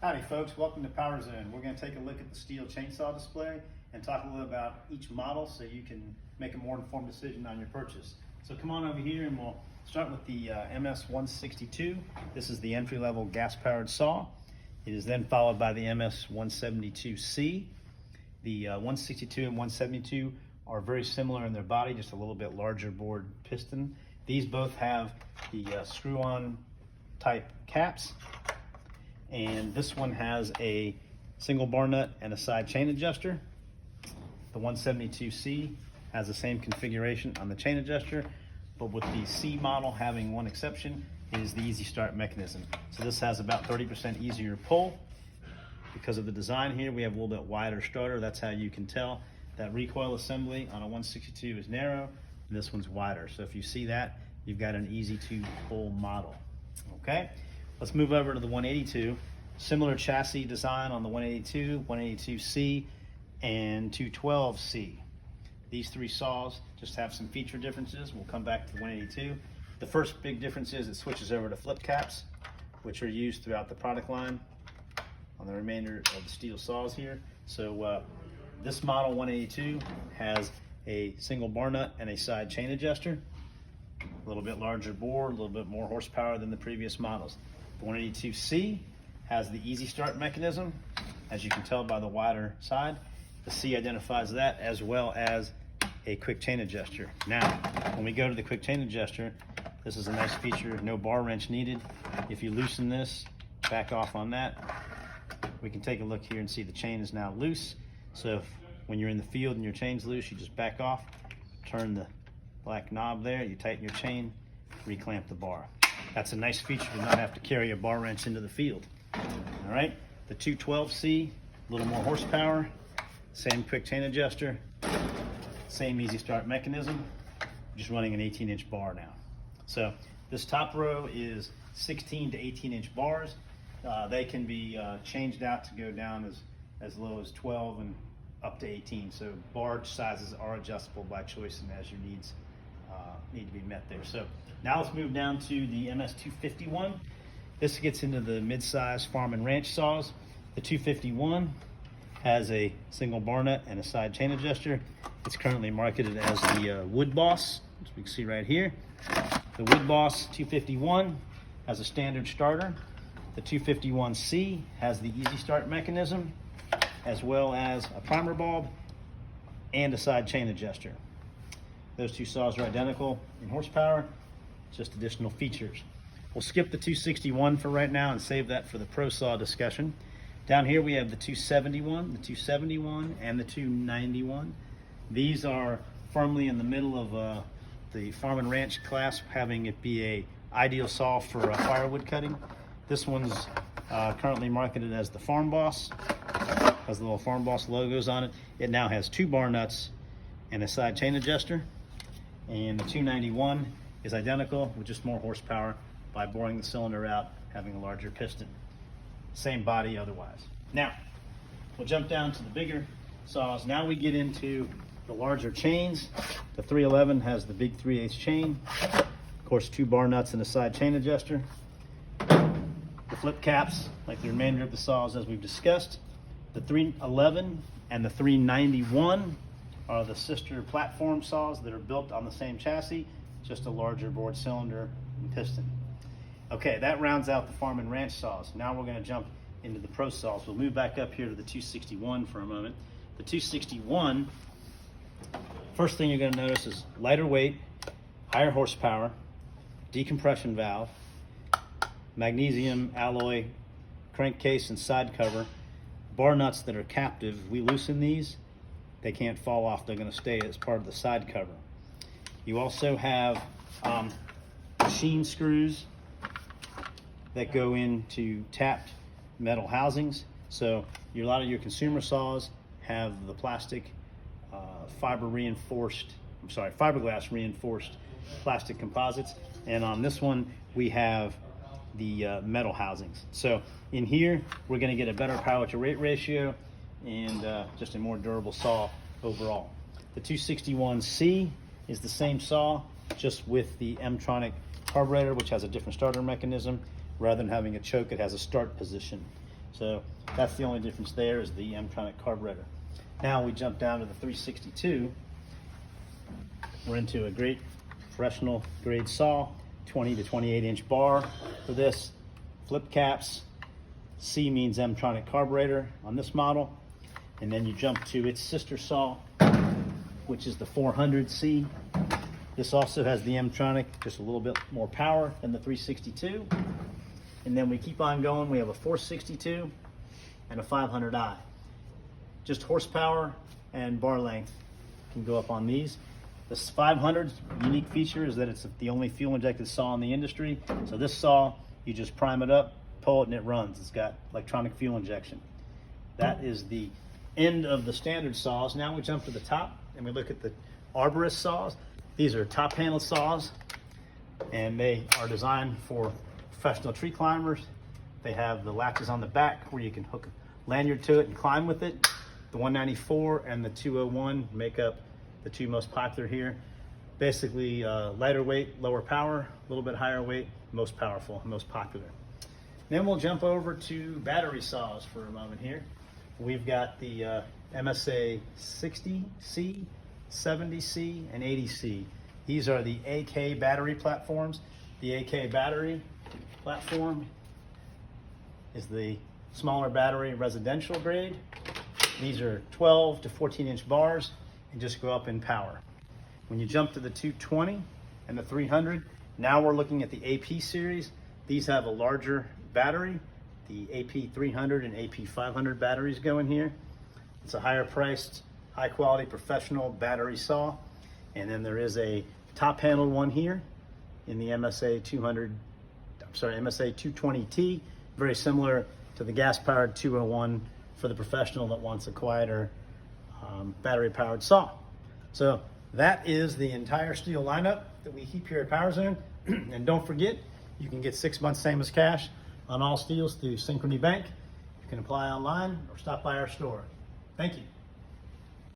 Howdy folks, welcome to Power Zone. We're going to take a look at the STIHL chainsaw display and talk a little about each model so you can make a more informed decision on your purchase. So come on over here and we'll start with the MS-162. This is the entry-level gas-powered saw. It is then followed by the MS-172C. The 162 and 172 are very similar in their body, just a little bit larger bored piston. These both have the screw-on type caps, and this one has a single bar nut and a side chain adjuster. The 172C has the same configuration on the chain adjuster, but with the C model having one exception, is the easy start mechanism. So this has about 30% easier pull. Because of the design here, we have a little bit wider starter. That's how you can tell that recoil assembly on a 162 is narrow, and this one's wider. So if you see that, you've got an easy to pull model. Okay, let's move over to the 182. Similar chassis design on the 182, 182C, and 212C. These three saws just have some feature differences. We'll come back to the 182. The first big difference is it switches over to flip caps, which are used throughout the product line on the remainder of the STIHL saws here. So this model 182 has a single bar nut and a side chain adjuster. A little bit larger bore, a little bit more horsepower than the previous models. The 182C has the easy start mechanism, as you can tell by the wider side. The C identifies that, as well as a quick chain adjuster. Now, when we go to the quick chain adjuster, this is a nice feature, no bar wrench needed. If you loosen this, back off on that, we can take a look here and see the chain is now loose. So when you're in the field and your chain's loose, you just back off, turn the black knob there, you tighten your chain, reclamp the bar. That's a nice feature to not have to carry a bar wrench into the field. All right, the 212C, a little more horsepower, same quick chain adjuster, same easy start mechanism, just running an 18-inch bar now. So this top row is 16 to 18-inch bars. They can be changed out to go down as low as 12 and up to 18. So bar sizes are adjustable by choice and as your needs need to be met there. So now let's move down to the MS-251. This gets into the mid-size farm and ranch saws. The 251 has a single bar nut and a side chain adjuster. It's currently marketed as the Wood Boss, as we can see right here. The Wood Boss 251 has a standard starter. The 251C has the easy start mechanism, as well as a primer bulb and a side chain adjuster. Those two saws are identical in horsepower, just additional features. We'll skip the 261 for right now and save that for the pro saw discussion. Down here we have the 271, the 271, and the 291. These are firmly in the middle of the farm and ranch class, having it be a ideal saw for firewood cutting. This one's currently marketed as the Farm Boss. Has the little Farm Boss logos on it. It now has two bar nuts and a side chain adjuster. And the 291 is identical with just more horsepower by boring the cylinder out, having a larger piston. Same body otherwise. Now, we'll jump down to the bigger saws. Now we get into the larger chains. The 311 has the big 3/8 chain. Of course, two bar nuts and a side chain adjuster. The flip caps, like the remainder of the saws as we've discussed. The 311 and the 391 are the sister platform saws that are built on the same chassis, just a larger bored cylinder and piston. Okay, that rounds out the farm and ranch saws. Now we're going to jump into the pro saws. We'll move back up here to the 261 for a moment. The 261, first thing you're going to notice is lighter weight, higher horsepower, decompression valve, magnesium alloy crankcase and side cover, bar nuts that are captive. If we loosen these, they can't fall off. They're going to stay as part of the side cover. You also have machine screws that go into tapped metal housings. So a lot of your consumer saws have the plastic fiberglass reinforced plastic composites, and on this one we have the metal housings. So in here we're going to get a better power to weight ratio and just a more durable saw overall. The 261C is the same saw, just with the M-tronic carburetor, which has a different starter mechanism. Rather than having a choke, it has a start position. So that's the only difference there, is the M-tronic carburetor. Now we jump down to the 362. We're into a great professional grade saw, 20 to 28 inch bar for this. Flip caps. C means M-tronic carburetor on this model. And then you jump to its sister saw, which is the 400C. This also has the M-tronic, just a little bit more power than the 362. And then we keep on going. We have a 462 and a 500i. Just horsepower and bar length can go up on these. This 500's unique feature is that it's the only fuel injected saw in the industry. So this saw, you just prime it up, pull it, and it runs. It's got electronic fuel injection. That is the end of the standard saws. Now we jump to the top and we look at the arborist saws. These are top handle saws, and they are designed for professional tree climbers. They have the latches on the back where you can hook a lanyard to it and climb with it. The 194 and the 201 make up the two most popular here. Basically lighter weight, lower power, a little bit higher weight, most powerful, most popular. Then we'll jump over to battery saws for a moment here. We've got the MSA 60C, 70C, and 80C. These are the AK battery platforms. The AK battery platform is the smaller battery residential grade. These are 12 to 14 inch bars and just go up in power. When you jump to the 220 and the 300, now we're looking at the AP series. These have a larger battery. The AP 300 and AP 500 batteries go in here. It's a higher priced, high quality professional battery saw. And then there is a top handled one here in the MSA 220T, very similar to the gas powered 201 for the professional that wants a quieter battery powered saw. So that is the entire STIHL lineup that we keep here at PowerZone. And don't forget, you can get 6 months same as cash on all STIHLs through Synchrony Bank. You can apply online or stop by our store. Thank you.